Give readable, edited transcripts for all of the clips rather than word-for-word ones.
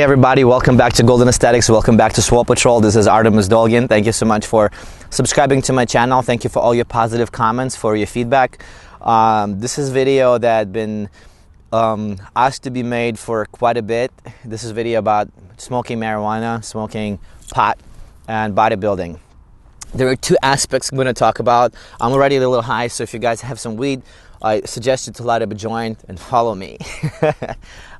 Hey everybody, welcome back to Golden Aesthetics, welcome back to Swole Patrol. This is Artemus. Thank you so much for subscribing to my channel. Thank you for all your positive comments, for your feedback. This is a video that had been asked to be made for quite a bit. This is a video about smoking marijuana, smoking pot, and bodybuilding. There are two aspects I'm going to talk about. I'm already a little high, so if you guys have some weed, I suggest you to light up a joint and follow me.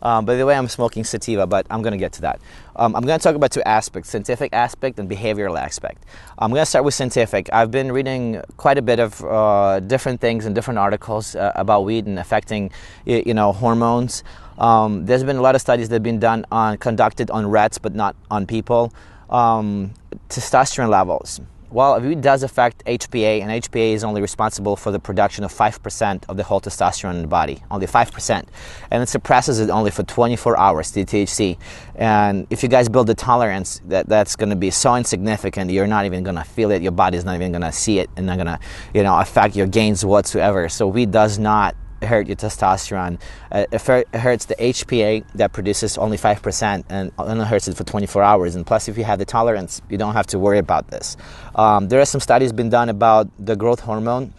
By the way, I'm smoking sativa, but I'm going to get to that. I'm going to talk about two aspects, scientific aspect and behavioral aspect. I'm going to start with scientific. I've been reading quite a bit of different things and different articles about weed and affecting, hormones. There's been a lot of studies that have been conducted on rats, but not on people. Testosterone levels. Well, weed does affect HPA, and HPA is only responsible for the production of 5% of the whole testosterone in the body, only 5%. And it suppresses it only for 24 hours, the THC. And if you guys build a tolerance, that's going to be so insignificant, you're not even going to feel it, your body's not even going to see it, and not going to, affect your gains whatsoever. So weed does not hurt your testosterone. It hurts the HPA that produces only 5% and only hurts it for 24 hours. And plus, if you have the tolerance, you don't have to worry about this. There are some studies been done about the growth hormone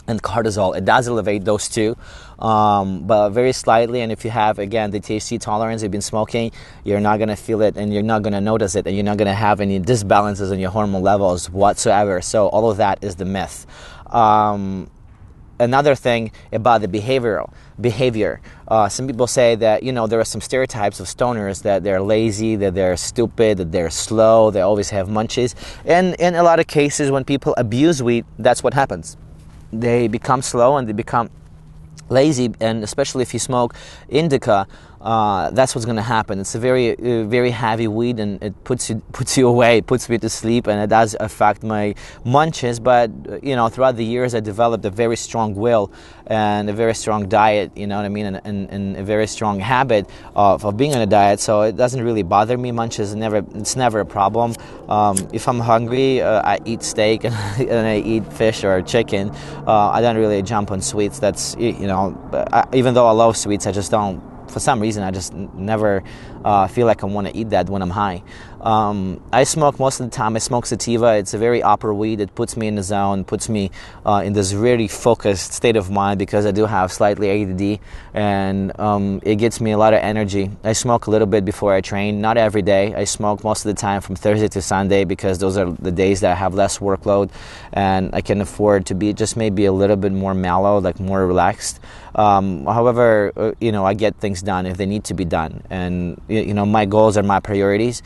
and cortisol. It does elevate those two, but very slightly. And if you have, again, the THC tolerance, you've been smoking, you're not going to feel it and you're not going to notice it, and you're not going to have any disbalances in your hormone levels whatsoever. So all of that is the myth. Another thing about the behavior. Some people say that, there are some stereotypes of stoners, that they're lazy, that they're stupid, that they're slow, they always have munchies. And in a lot of cases, when people abuse weed, that's what happens. They become slow and they become lazy, and especially if you smoke indica, that's what's going to happen. It's a very, very heavy weed, and it puts you away, it puts me to sleep, and it does affect my munches. But throughout the years, I developed a very strong will and a very strong diet. You know what I mean, and a very strong habit of being on a diet. So it doesn't really bother me. Munches it's never a problem. If I'm hungry, I eat steak and I eat fish or chicken. I don't really jump on sweets. That's even though I love sweets, I just don't. For some reason, I just never feel like I want to eat that when I'm high. I smoke most of the time. I smoke sativa. It's a very upper weed. It puts me in the zone, puts me in this really focused state of mind, because I do have slightly ADD, and it gets me a lot of energy. I smoke a little bit before I train, not every day. I smoke most of the time from Thursday to Sunday, because those are the days that I have less workload and I can afford to be just maybe a little bit more mellow, like more relaxed. However, I get things done if they need to be done, and my goals are my priorities.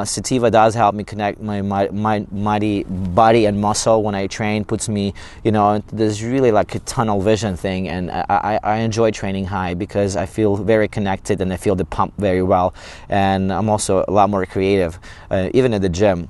Sativa does help me connect my mighty body and muscle when I train, puts me, there's really like a tunnel vision thing, and I enjoy training high because I feel very connected and I feel the pump very well, and I'm also a lot more creative, even at the gym.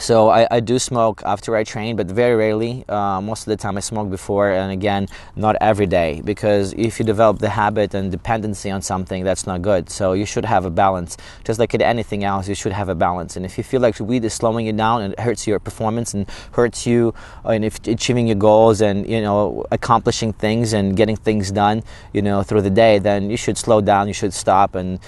So I do smoke after I train, but very rarely. Most of the time I smoke before, and again, not every day, because if you develop the habit and dependency on something, that's not good. So you should have a balance. Just like in anything else, you should have a balance. And if you feel like weed is slowing you down and it hurts your performance and hurts you in achieving your goals and, accomplishing things and getting things done, through the day, then you should slow down, you should stop and,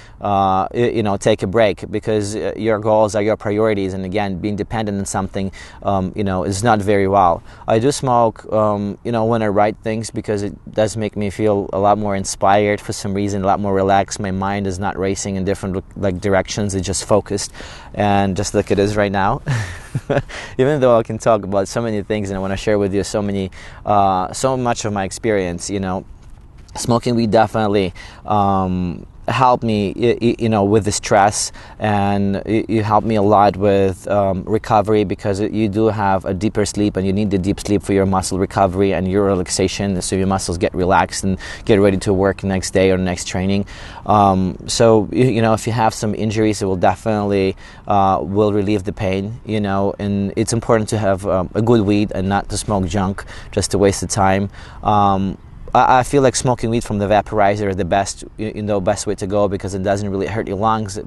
take a break, because your goals are your priorities. And again, being dependent on something, is not very well. I do smoke, when I write things, because it does make me feel a lot more inspired for some reason, a lot more relaxed. My mind is not racing in different directions. It's just focused, and just like it is right now. Even though I can talk about so many things and I want to share with you so much of my experience, smoking weed definitely helped me, with the stress, and you helped me a lot with recovery, because you do have a deeper sleep, and you need the deep sleep for your muscle recovery and your relaxation, so your muscles get relaxed and get ready to work next day or next training. So if you have some injuries, it will definitely will relieve the pain, and it's important to have a good weed and not to smoke junk just to waste the time. I feel like smoking weed from the vaporizer is the best way to go, because it doesn't really hurt your lungs.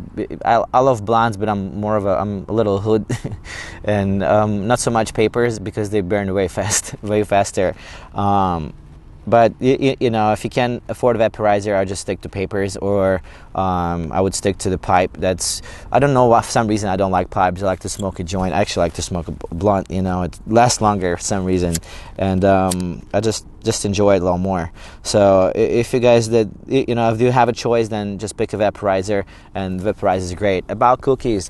I love blondes, but I'm a little hood, and not so much papers, because they burn way faster. But you know, if you can't afford a vaporizer, I'll just stick to papers, or I would stick to the pipe. I don't know why, for some reason I don't like pipes. I like to smoke a joint. I actually like to smoke a blunt. You know, it lasts longer for some reason, and I just enjoy it a little more. So if you guys you know, if you have a choice, then just pick a vaporizer, and vaporizer is great. About cookies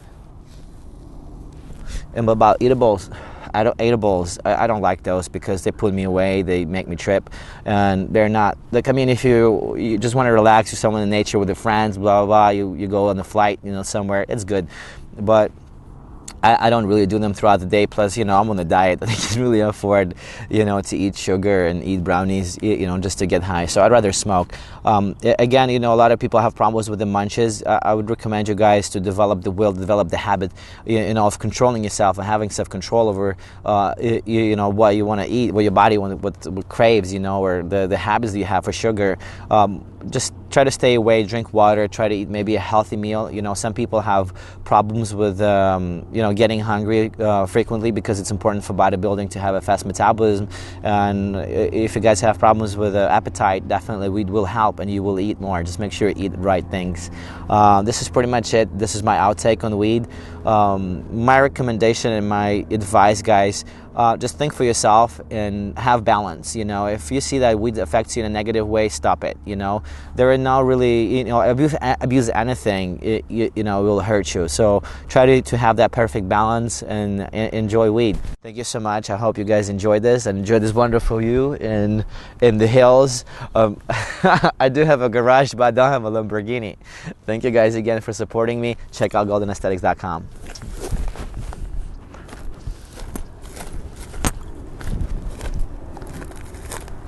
and about eatables. I don't like those because they put me away. They make me trip, and they're not like. I mean, if you just want to relax, you're somewhere in nature with your friends, blah blah blah. You go on a flight, you know, somewhere. It's good, but I don't really do them throughout the day. Plus, you know, I'm on a diet. I can't really afford, you know, to eat sugar and eat brownies, you know, just to get high. So I'd rather smoke. Again, you know, a lot of people have problems with the munches. I would recommend you guys to develop the will, develop the habit, you know, of controlling yourself and having self-control over, you know, what you want to eat, what your body what craves, you know, or the habits that you have for sugar. Just try to stay away, drink water, try to eat maybe a healthy meal. You know, some people have problems with, you know, getting hungry frequently because it's important for bodybuilding to have a fast metabolism. And if you guys have problems with appetite, definitely weed will help and you will eat more. Just make sure you eat the right things. This is pretty much it. This is my outtake on weed. My recommendation and my advice, guys, just think for yourself and have balance. You know, if you see that weed affects you in a negative way, stop it. You know, there are no really, you know, abuse anything, you know, will hurt you. So try to have that perfect balance and enjoy weed. Thank you so much. I hope you guys enjoyed this and enjoy this wonderful view in the hills. I do have a garage, but I don't have a Lamborghini. Thank you guys again for supporting me. Check out goldenaesthetics.com.